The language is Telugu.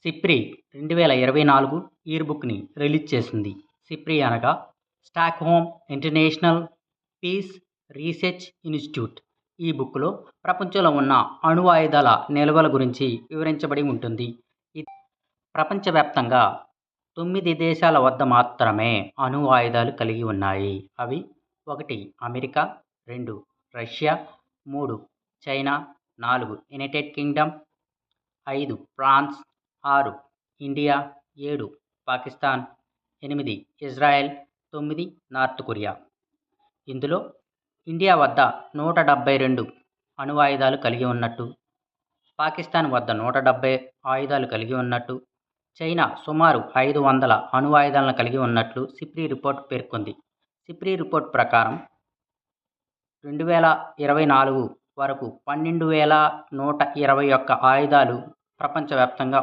సిప్రి 2024 ఇయర్ బుక్ని రిలీజ్ చేసింది. సిప్రి అనగా Stockholm International Peace Research Institute. ఈ బుక్లో ప్రపంచంలో ఉన్న అణు ఆయుధాల నిల్వల గురించి వివరించబడి ఉంటుంది. ఇది ప్రపంచవ్యాప్తంగా 9 దేశాల వద్ద మాత్రమే అణు ఆయుధాలు కలిగి ఉన్నాయి. అవి 1 America, 2 Russia, 3 China, 4 United Kingdom, 5 France, 6 India, 7 Pakistan, 8 Israel, 9 North Korea. ఇందులో ఇండియా వద్ద 172 అణు ఆయుధాలు కలిగి ఉన్నట్టు, పాకిస్తాన్ వద్ద 170 ఆయుధాలు కలిగి ఉన్నట్టు, చైనా సుమారు 500 అణు ఆయుధాలను కలిగి ఉన్నట్లు సిప్రి రిపోర్ట్ పేర్కొంది. సిప్రి రిపోర్ట్ ప్రకారం 2024 వరకు 12,121 ఆయుధాలు ప్రపంచవ్యాప్తంగా